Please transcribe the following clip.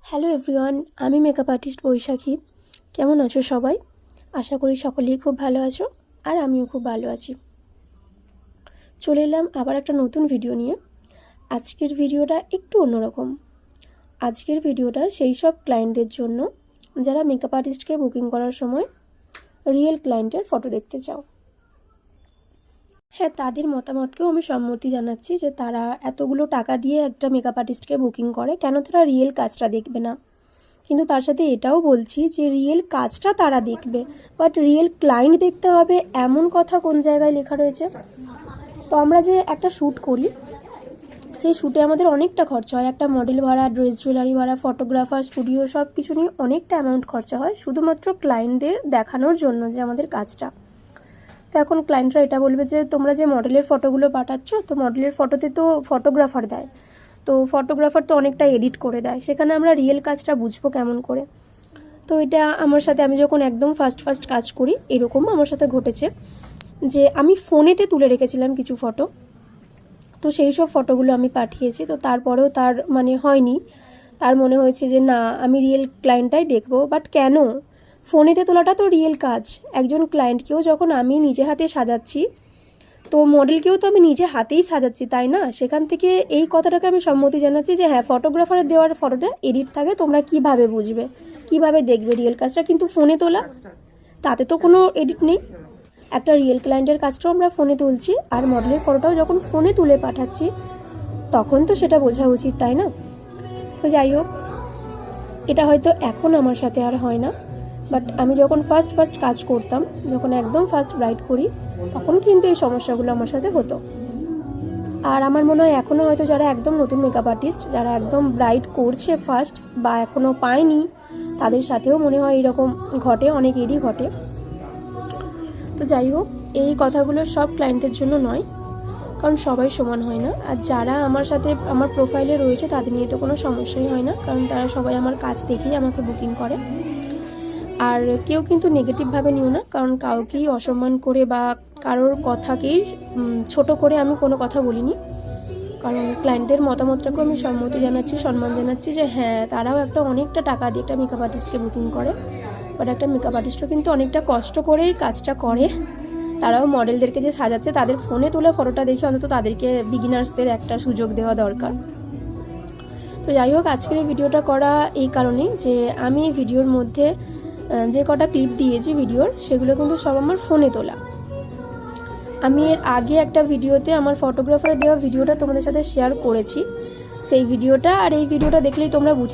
Hello everyone, আমি makeup artist বৈশাখী। কেমন আছো সবাই? আশা করি সকলেই খুব ভালো আছো, আর আমিও খুব ভালো আছি। চলে এলাম আবার একটা নতুন ভিডিও নিয়ে। আজকের ভিডিওটা একটু অন্যরকম। আজকের ভিডিওটা সেই সব ক্লায়েন্টদের জন্য যারা মেকআপ আর্টিস্টকে বুকিং করার সময় রিয়েল ক্লায়েন্টের ফটো দেখতে চাও। হ্যাঁ, তাদের মতামতকেও আমি সম্মতি জানাচ্ছি যে তারা এতগুলো টাকা দিয়ে একটা মেকআপ আর্টিস্টকে বুকিং করে, কেন তারা রিয়েল কাজটা দেখবে না। কিন্তু তার সাথে এটাও বলছি যে রিয়েল কাজটা তারা দেখবে, বাট রিয়েল ক্লায়েন্ট দেখতে হবে এমন কথা কোন জায়গায় লেখা রয়েছে? তো আমরা যে একটা শ্যুট করি, সেই শ্যুটে আমাদের অনেকটা খরচা হয়। একটা মডেল ভাড়া, ড্রেস জুয়েলারি ভাড়া, ফটোগ্রাফার, স্টুডিও, সব কিছু নিয়ে অনেকটা অ্যামাউন্ট খরচা হয় শুধুমাত্র ক্লায়েন্টদের দেখানোর জন্য যে আমাদের কাজটা। তো এখন ক্লায়েন্টরা এটা বলবে যে তোমরা যে মডেলের ফটোগুলো পাঠাচ্ছ, তো মডেলের ফটোতে তো ফটোগ্রাফার দেয়, তো ফটোগ্রাফার তো অনেকটা এডিট করে দেয়, সেখানে আমরা রিয়েল কাজটা বুঝবো কেমন করে? তো এটা আমার সাথে, আমি যখন একদম ফার্স্ট কাজ করি, এরকম আমার সাথে ঘটেছে যে আমি ফোনেতে তুলে রেখেছিলাম কিছু ফটো, তো সেই সব ফটোগুলো আমি পাঠিয়েছি। তো তারপরেও তার হয়নি, তার মনে হয়েছে যে না, আমি রিয়েল ক্লায়েন্টটাই দেখবো। বাট কেন? ফোনেতে তোলাটা তো রিয়েল কাজ। একজন ক্লায়েন্টকেও যখন আমি নিজে হাতে সাজাচ্ছি, তো মডেলকেও তো আমি নিজে হাতেই সাজাচ্ছি, তাই না? সেখান থেকে এই কথাটাকে আমি সম্মতি জানাচ্ছি যে হ্যাঁ, ফটোগ্রাফারের দেওয়ার ফটোটা এডিট থাকে, তোমরা কিভাবে বুঝবে, কিভাবে দেখবে রিয়েল কাজটা? কিন্তু ফোনে তোলা, তাতে তো কোনো এডিট নেই। একটা রিয়েল ক্লায়েন্টের কাজটাও আমরা ফোনে তুলছি, আর মডেলের ফটোটাও যখন ফোনে তুলে পাঠাচ্ছি, তখন তো সেটা বোঝা উচিত, তাই না? তো যাই হোক, এটা হয়তো এখন আমার সাথে আর হয় না, বাট আমি যখন ফার্স্ট কাজ করতাম, যখন একদম ফার্স্ট ব্রাইড করি, তখন কিন্তু এই সমস্যাগুলো আমার সাথে হতো। আর আমার মনে হয় এখনও হয়তো যারা একদম নতুন মেকআপ আর্টিস্ট, যারা একদম ব্রাইড করছে ফার্স্ট বা এখনও পায়নি, তাদের সাথেও মনে হয় এরকম ঘটে, অনেকেরই ঘটে। তো যাই হোক, এই কথাগুলো সব ক্লায়েন্টের জন্য নয়, কারণ সবাই সমান হয় না। আর যারা আমার সাথে আমার প্রোফাইলে রয়েছে, তাদের নিয়ে তো কোনো সমস্যাই হয় না, কারণ তারা সবাই আমার কাজ দেখেই আমাকে বুকিং করে। আর কেউ কিন্তু নেগেটিভভাবে নিও না, কারণ কাউকেই অসম্মান করে বা কারোর কথাকেই ছোট করে আমি কোনো কথা বলিনি। কারণ ক্লায়েন্টদের মতামতটাকেও আমি সম্মতি জানাচ্ছি, সম্মান জানাচ্ছি যে হ্যাঁ, তারাও অনেকটা টাকা দিয়ে একটা মেকআপ আর্টিস্টকে বুকিং করে, বাট একটা মেকআপ আর্টিস্টও কিন্তু অনেকটা কষ্ট করেই কাজটা করে। তারাও মডেলদেরকে যে সাজাচ্ছে, তাদের ফোনে তোলা ফটোটা দেখে অন্তত তাদেরকে, বিগিনার্সদের একটা সুযোগ দেওয়া দরকার। তো যাই হোক, আজকের এই ভিডিওটা করা এই কারণেই যে আমি এই ভিডিওর মধ্যে যে কটা ক্লিপ দিয়েছি ভিডিওর, সেগুলো কিন্তু সব আমার ফোনে তোলা। আমি এর আগে একটা ভিডিওতে আমার ফটোগ্রাফারের দেওয়া ভিডিওটা তোমাদের সাথে শেয়ার করেছি, সেই ভিডিওটা আর এই ভিডিওটা দেখলেই তোমরা বুঝতে